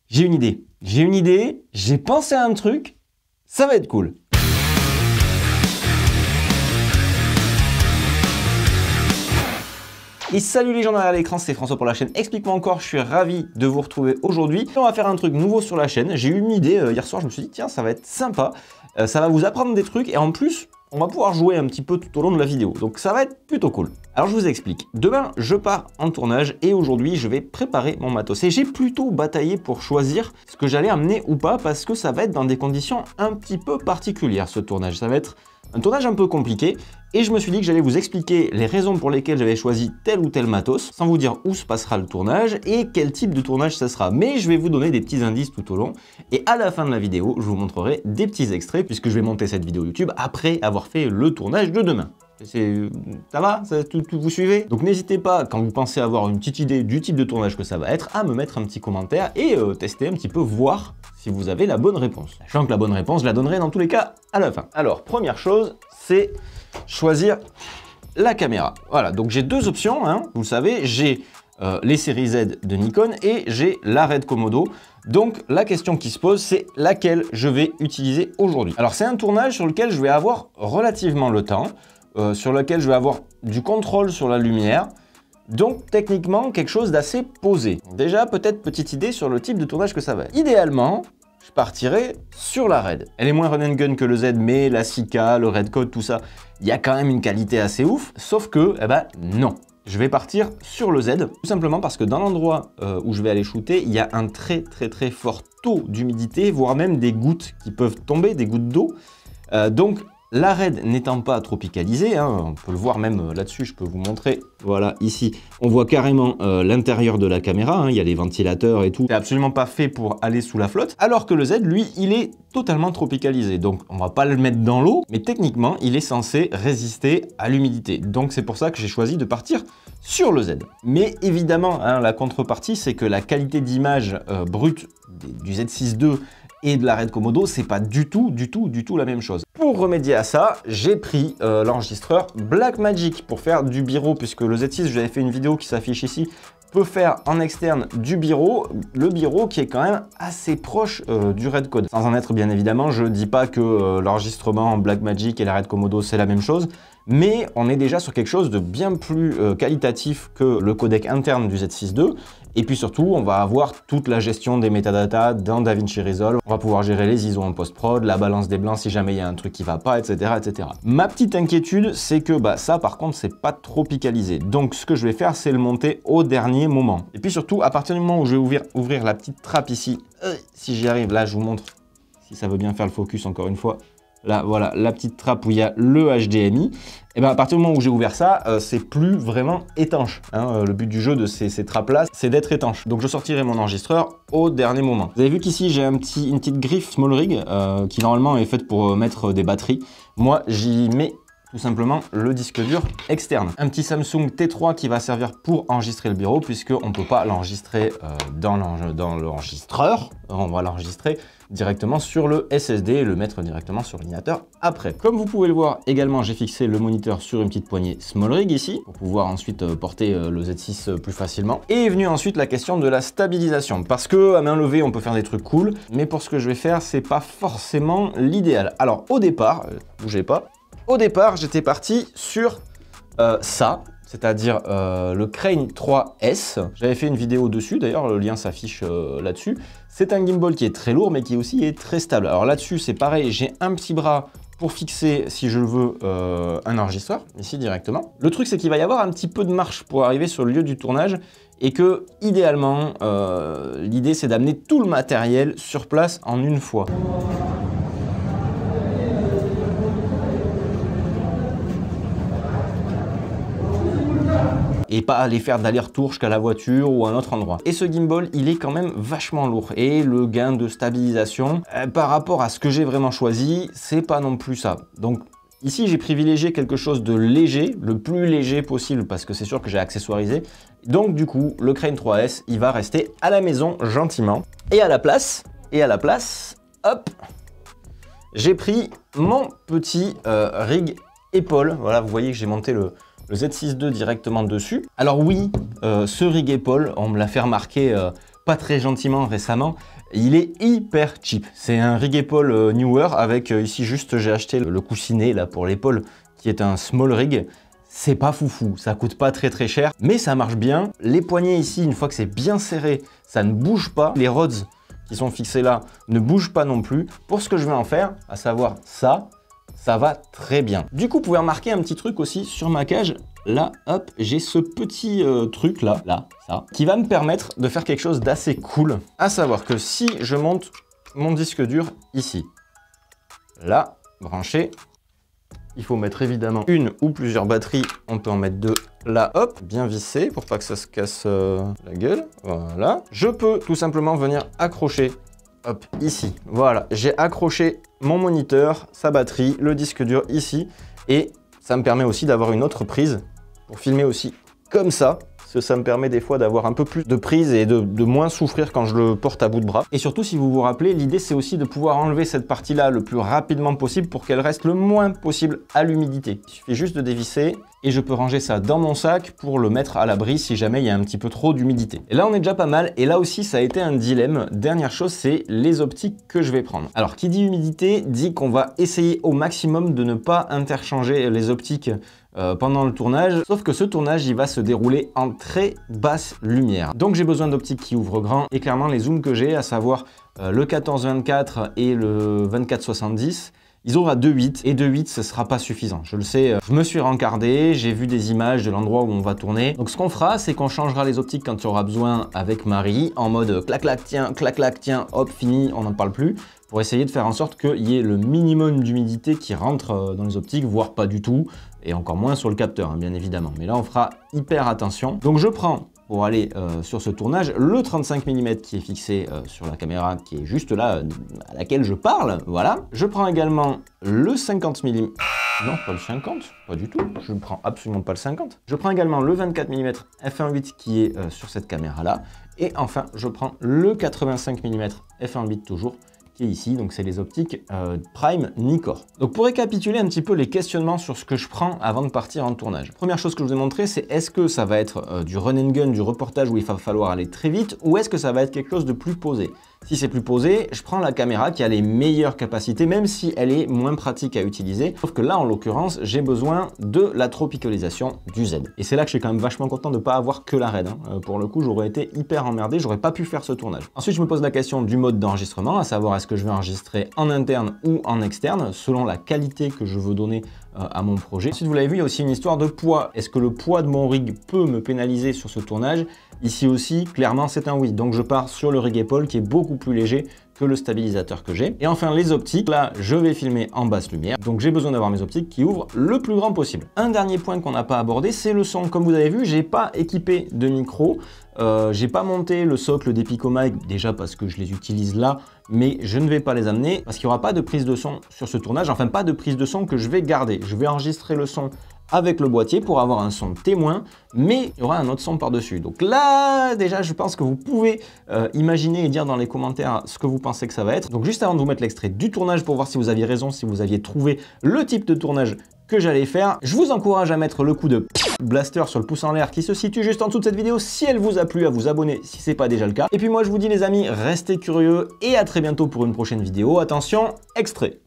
J'ai une idée, j'ai pensé à un truc, ça va être cool. Et salut les gens derrière l'écran, c'est François pour la chaîne Explique-moi encore, je suis ravi de vous retrouver aujourd'hui. On va faire un truc nouveau sur la chaîne, j'ai eu une idée hier soir, je me suis dit tiens ça va être sympa, ça va vous apprendre des trucs et en plus on va pouvoir jouer un petit peu tout au long de la vidéo, donc ça va être plutôt cool. Alors je vous explique, demain je pars en tournage et aujourd'hui je vais préparer mon matos et j'ai plutôt bataillé pour choisir ce que j'allais amener ou pas parce que ça va être dans des conditions un petit peu particulières ce tournage, ça va être un tournage un peu compliqué et je me suis dit que j'allais vous expliquer les raisons pour lesquelles j'avais choisi tel ou tel matos sans vous dire où se passera le tournage et quel type de tournage ça sera. Mais je vais vous donner des petits indices tout au long et à la fin de la vidéo, je vous montrerai des petits extraits puisque je vais monter cette vidéo YouTube après avoir fait le tournage de demain. Ça va, vous suivez? Donc n'hésitez pas, quand vous pensez avoir une petite idée du type de tournage que ça va être, à me mettre un petit commentaire et tester un petit peu, voir si vous avez la bonne réponse. Sachant que la bonne réponse, je la donnerai dans tous les cas à la fin. Alors, première chose, c'est choisir la caméra. Voilà, donc j'ai deux options, hein, vous le savez, j'ai les séries Z de Nikon et j'ai la Red Komodo. Donc la question qui se pose, c'est laquelle je vais utiliser aujourd'hui. Alors c'est un tournage sur lequel je vais avoir relativement le temps, sur lequel je vais avoir du contrôle sur la lumière, donc techniquement quelque chose d'assez posé. Déjà peut-être petite idée sur le type de tournage que ça va être. Idéalement, je partirai sur la Red. Elle est moins run and gun que le Z, mais la 6K, le Red Code, tout ça, il y a quand même une qualité assez ouf, sauf que, eh ben non. Je vais partir sur le Z, tout simplement parce que dans l'endroit où je vais aller shooter, il y a un très fort taux d'humidité, voire même des gouttes qui peuvent tomber, des gouttes d'eau. Donc la Red n'étant pas tropicalisée, hein, on peut le voir même là-dessus, je peux vous montrer, voilà, ici, on voit carrément l'intérieur de la caméra, hein, il y a les ventilateurs et tout. C'est absolument pas fait pour aller sous la flotte, alors que le Z, lui, il est totalement tropicalisé. Donc on va pas le mettre dans l'eau, mais techniquement, il est censé résister à l'humidité. Donc c'est pour ça que j'ai choisi de partir sur le Z. Mais évidemment, hein, la contrepartie, c'est que la qualité d'image brute du Z6 II et de la Red Komodo, c'est pas du tout la même chose. Pour remédier à ça, j'ai pris l'enregistreur Blackmagic pour faire du bureau, puisque le Z6, j'avais fait une vidéo qui s'affiche ici, peut faire en externe du bureau, le bureau qui est quand même assez proche du Red Code. Sans en être bien évidemment, je dis pas que l'enregistrement Blackmagic et la Red Komodo c'est la même chose, mais on est déjà sur quelque chose de bien plus qualitatif que le codec interne du Z6 II. Et puis surtout, on va avoir toute la gestion des métadatas dans DaVinci Resolve. On va pouvoir gérer les ISO en post-prod, la balance des blancs si jamais il y a un truc qui va pas, etc. etc. Ma petite inquiétude, c'est que ça par contre, c'est pas tropicalisé. Donc ce que je vais faire, c'est le monter au dernier moment. Et puis surtout, à partir du moment où je vais ouvrir la petite trappe ici, si j'y arrive, là je vous montre, si ça veut bien faire le focus encore une fois. Là, voilà, la petite trappe où il y a le HDMI. Et bien à partir du moment où j'ai ouvert ça, c'est plus vraiment étanche. Hein. Le but du jeu de ces trappes-là, c'est d'être étanche. Donc je sortirai mon enregistreur au dernier moment. Vous avez vu qu'ici, j'ai une petite griffe Small Rig qui normalement est faite pour mettre des batteries. Moi, j'y mets tout simplement le disque dur externe. Un petit Samsung T3 qui va servir pour enregistrer le bureau puisqu'on ne peut pas l'enregistrer dans l'enregistreur. On va l'enregistrer directement sur le SSD et le mettre directement sur l'ordinateur après. Comme vous pouvez le voir également, j'ai fixé le moniteur sur une petite poignée Small Rig ici pour pouvoir ensuite porter le Z6 plus facilement. Et est venue ensuite la question de la stabilisation parce que à main levée on peut faire des trucs cool, mais pour ce que je vais faire c'est pas forcément l'idéal. Alors au départ, bougez pas. Au départ, j'étais parti sur ça, c'est-à-dire le Crane 3S. J'avais fait une vidéo dessus, d'ailleurs le lien s'affiche là-dessus. C'est un gimbal qui est très lourd, mais qui aussi est très stable. Alors là-dessus, c'est pareil, j'ai un petit bras pour fixer, si je le veux, un enregistreur, ici directement. Le truc, c'est qu'il va y avoir un petit peu de marche pour arriver sur le lieu du tournage, et que, idéalement, l'idée, c'est d'amener tout le matériel sur place en une fois. Et pas aller faire d'aller-retour jusqu'à la voiture ou à un autre endroit. Et ce gimbal, il est quand même vachement lourd. Et le gain de stabilisation, par rapport à ce que j'ai vraiment choisi, c'est pas non plus ça. Donc ici, j'ai privilégié quelque chose de léger, le plus léger possible, parce que c'est sûr que j'ai accessoirisé. Donc du coup, le Crane 3S, il va rester à la maison gentiment. Et à la place, hop, j'ai pris mon petit rig épaule. Voilà, vous voyez que j'ai monté le Z6 II directement dessus. Alors oui, ce rig épaule, on me l'a fait remarquer pas très gentiment récemment. Il est hyper cheap. C'est un rig épaule Newer avec ici juste j'ai acheté le coussinet là pour l'épaule qui est un small rig. C'est pas foufou, ça coûte pas très cher, mais ça marche bien. Les poignées ici, une fois que c'est bien serré, ça ne bouge pas. Les rods qui sont fixés là ne bougent pas non plus. Pour ce que je vais en faire, à savoir ça va très bien. Du coup, vous pouvez remarquer un petit truc aussi sur ma cage. Là, hop, j'ai ce petit truc là, ça, qui va me permettre de faire quelque chose d'assez cool. À savoir que si je monte mon disque dur ici, là, branché, il faut mettre évidemment une ou plusieurs batteries. On peut en mettre deux là, hop, bien vissé pour pas que ça se casse la gueule. Voilà. Je peux tout simplement venir accrocher, hop, ici. Voilà, j'ai accroché mon moniteur, sa batterie, le disque dur ici. Et ça me permet aussi d'avoir une autre prise pour filmer aussi comme ça. Ça me permet des fois d'avoir un peu plus de prise et de moins souffrir quand je le porte à bout de bras. Et surtout, si vous vous rappelez, l'idée c'est aussi de pouvoir enlever cette partie-là le plus rapidement possible pour qu'elle reste le moins possible à l'humidité. Il suffit juste de dévisser et je peux ranger ça dans mon sac pour le mettre à l'abri si jamais il y a un petit peu trop d'humidité. Et là, on est déjà pas mal. Et là aussi, ça a été un dilemme. Dernière chose, c'est les optiques que je vais prendre. Alors, qui dit humidité, dit qu'on va essayer au maximum de ne pas interchanger les optiques pendant le tournage, sauf que ce tournage il va se dérouler en très basse lumière. Donc j'ai besoin d'optiques qui ouvrent grand et clairement les zooms que j'ai, à savoir le 14-24 et le 24-70, ils ouvrent à 2.8 et 2.8 ce sera pas suffisant. Je le sais, je me suis rencardé, j'ai vu des images de l'endroit où on va tourner. Donc ce qu'on fera, c'est qu'on changera les optiques quand il y aura besoin avec Marie en mode clac clac tiens, hop fini, on n'en parle plus. Pour essayer de faire en sorte qu'il y ait le minimum d'humidité qui rentre dans les optiques, voire pas du tout, et encore moins sur le capteur, hein, bien évidemment. Mais là, on fera hyper attention. Donc je prends, pour aller sur ce tournage, le 35 mm qui est fixé sur la caméra, qui est juste là, à laquelle je parle, voilà. Je prends également le 50 mm. Non, pas le 50, pas du tout. Je ne prends absolument pas le 50. Je prends également le 24 mm f1.8 qui est sur cette caméra-là. Et enfin, je prends le 85 mm f1.8 toujours, qui est ici, donc c'est les optiques Prime Nikkor. Donc pour récapituler un petit peu les questionnements sur ce que je prends avant de partir en tournage. Première chose que je vous ai montré, c'est est-ce que ça va être du run and gun, du reportage où il va falloir aller très vite, ou est-ce que ça va être quelque chose de plus posé? Si c'est plus posé, je prends la caméra qui a les meilleures capacités, même si elle est moins pratique à utiliser. Sauf que là, en l'occurrence, j'ai besoin de la tropicalisation du Z. Et c'est là que je suis quand même vachement content de ne pas avoir que la Red. Hein. Pour le coup, j'aurais été hyper emmerdé, j'aurais pas pu faire ce tournage. Ensuite, je me pose la question du mode d'enregistrement, à savoir est-ce que je vais enregistrer en interne ou en externe, selon la qualité que je veux donner à mon projet. Ensuite, vous l'avez vu, il y a aussi une histoire de poids. Est-ce que le poids de mon rig peut me pénaliser sur ce tournage? Ici aussi, clairement, c'est un oui. Donc, je pars sur le rig épaule qui est beaucoup plus léger que le stabilisateur que j'ai. Et enfin, les optiques. Là, je vais filmer en basse lumière. Donc, j'ai besoin d'avoir mes optiques qui ouvrent le plus grand possible. Un dernier point qu'on n'a pas abordé, c'est le son. Comme vous avez vu, j'ai pas équipé de micro. J'ai pas monté le socle des Picomic, déjà parce que je les utilise là, mais je ne vais pas les amener parce qu'il n'y aura pas de prise de son sur ce tournage, enfin pas de prise de son que je vais garder. Je vais enregistrer le son avec le boîtier pour avoir un son témoin, mais il y aura un autre son par-dessus. Donc là, déjà, je pense que vous pouvez imaginer et dire dans les commentaires ce que vous pensez que ça va être. Donc juste avant de vous mettre l'extrait du tournage pour voir si vous aviez raison, si vous aviez trouvé le type de tournage que j'allais faire, je vous encourage à mettre le coup de blaster sur le pouce en l'air qui se situe juste en dessous de cette vidéo si elle vous a plu, à vous abonner si c'est pas déjà le cas. Et puis moi je vous dis les amis, restez curieux et à très bientôt pour une prochaine vidéo. Attention, extrait.